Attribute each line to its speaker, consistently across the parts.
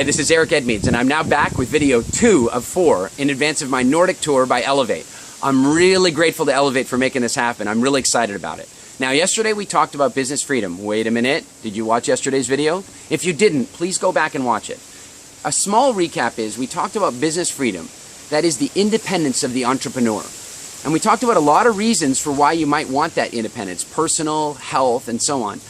Speaker 1: Hi, this is Eric Edmeades, and I'm now back with video 2 of 4 in advance of my Nordic tour by Elevate. I'm really grateful to Elevate for making this happen. I'm really excited about it. Now, yesterday we talked about business freedom. Wait a minute. Did you watch yesterday's video? If you didn't, please go back and watch it. A small recap is we talked about business freedom. That is the independence of the entrepreneur. And we talked about a lot of reasons for why you might want that independence, personal, health, and so on.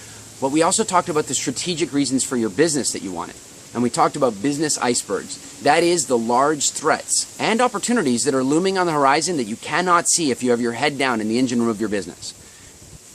Speaker 1: But we also talked about the strategic reasons for your business that you want it. And we talked about business icebergs. That is the large threats and opportunities that are looming on the horizon that you cannot see if you have your head down in the engine room of your business.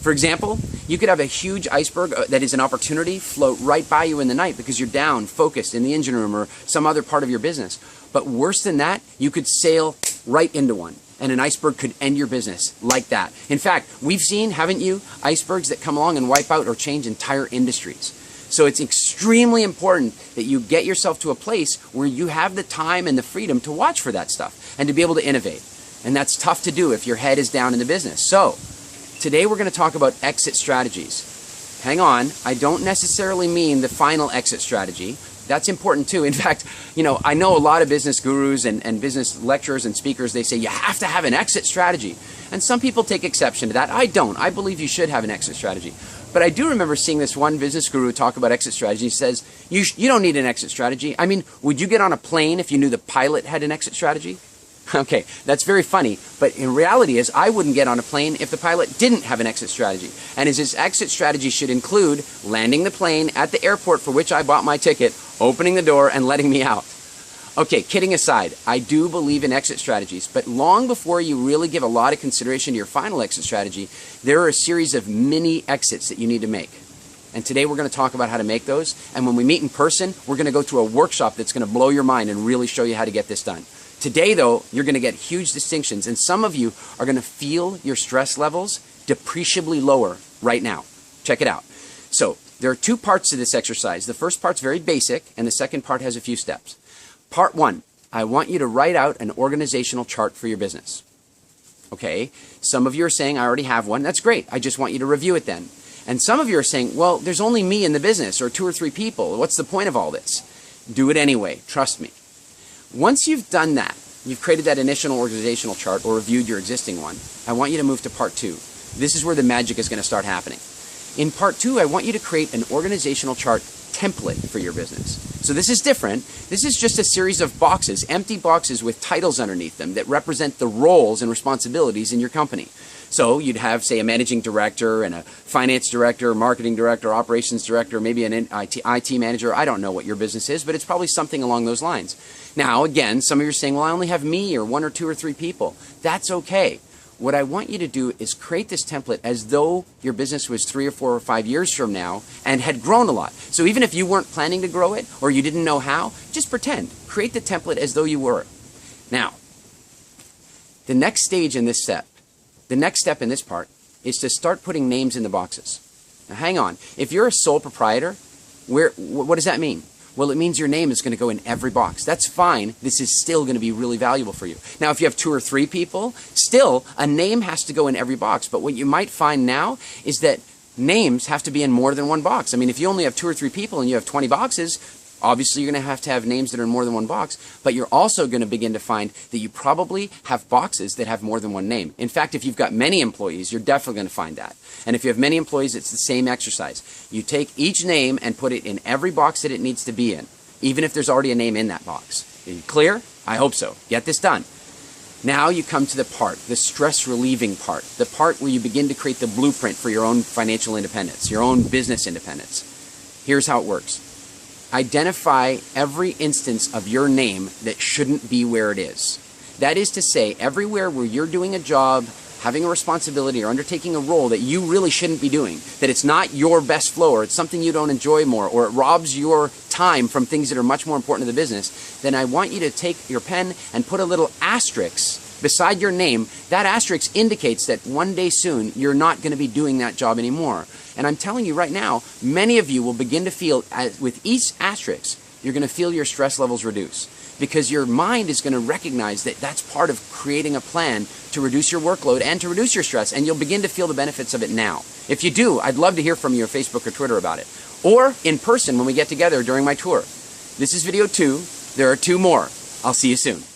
Speaker 1: For example, you could have a huge iceberg that is an opportunity float right by you in the night because you're down, focused in the engine room or some other part of your business. But worse than that, you could sail right into one. And an iceberg could end your business like that. In fact, we've seen, haven't you, icebergs that come along and wipe out or change entire industries. So it's extremely important that you get yourself to a place where you have the time and the freedom to watch for that stuff and to be able to innovate. And that's tough to do if your head is down in the business. So today we're going to talk about exit strategies. Hang on, I don't necessarily mean the final exit strategy. That's important too. In fact, I know a lot of business gurus and business lecturers and speakers, they say you have to have an exit strategy. And some people take exception to that. I don't. I believe you should have an exit strategy. But I do remember seeing this one business guru talk about exit strategy. He says, you don't need an exit strategy. I mean, would you get on a plane if you knew the pilot had an exit strategy? Okay, that's very funny, but in reality is I wouldn't get on a plane if the pilot didn't have an exit strategy. And his exit strategy should include landing the plane at the airport for which I bought my ticket, opening the door, and letting me out. Okay, kidding aside, I do believe in exit strategies, but long before you really give a lot of consideration to your final exit strategy, there are a series of mini exits that you need to make. And today we're going to talk about how to make those, and when we meet in person, we're going to go through a workshop that's going to blow your mind and really show you how to get this done. Today, though, you're going to get huge distinctions, and some of you are going to feel your stress levels depreciably lower right now. Check it out. So, there are two parts to this exercise. The first part's very basic, and the second part has a few steps. Part 1, I want you to write out an organizational chart for your business. Okay, some of you are saying, I already have one. That's great. I just want you to review it then. And some of you are saying, well, there's only me in the business, or 2 or 3 people. What's the point of all this? Do it anyway. Trust me. Once you've done that, you've created that initial organizational chart or reviewed your existing one, I want you to move to part 2. This is where the magic is going to start happening. In part 2, I want you to create an organizational chart template for your business. So this is different. This is just a series of boxes, empty boxes with titles underneath them that represent the roles and responsibilities in your company. So you'd have, say, a managing director and a finance director, marketing director, operations director, maybe an IT manager. I don't know what your business is, but it's probably something along those lines. Now, again, some of you are saying, well, I only have me or 1 or 2 or 3 people. That's okay. What I want you to do is create this template as though your business was 3 or 4 or 5 years from now and had grown a lot. So even if you weren't planning to grow it or you didn't know how, just pretend. Create the template as though you were. Now, the next stage in this step, the next step in this part, is to start putting names in the boxes. Now hang on. If you're a sole proprietor, what does that mean? Well, it means your name is going to go in every box. That's fine. This is still going to be really valuable for you. Now, if you have 2 or 3 people, still, a name has to go in every box. But what you might find now is that names have to be in more than one box. I mean, if you only have 2 or 3 people and you have 20 boxes, obviously you're going to have names that are in more than one box. But you're also going to begin to find that you probably have boxes that have more than one name. In fact, if you've got many employees, you're definitely going to find that. And if you have many employees, it's the same exercise. You take each name and put it in every box that it needs to be in, even if there's already a name in that box. Are you clear? I hope so. Get this done. Now you come to the stress relieving part, the part where you begin to create the blueprint for your own financial independence, your own business independence. Here's how it works. Identify every instance of your name that shouldn't be where it is. That is to say, everywhere where you're doing a job, having a responsibility, or undertaking a role that you really shouldn't be doing, that it's not your best flow, or it's something you don't enjoy more, or it robs your time from things that are much more important to the business, then I want you to take your pen and put a little asterisk beside your name. That asterisk indicates that one day soon you're not going to be doing that job anymore. And I'm telling you right now, many of you will begin to feel, with each asterisk, you're going to feel your stress levels reduce. Because your mind is going to recognize that that's part of creating a plan to reduce your workload and to reduce your stress, and you'll begin to feel the benefits of it now. If you do, I'd love to hear from you on Facebook or Twitter about it. Or in person when we get together during my tour. This is video 2. There are 2 more. I'll see you soon.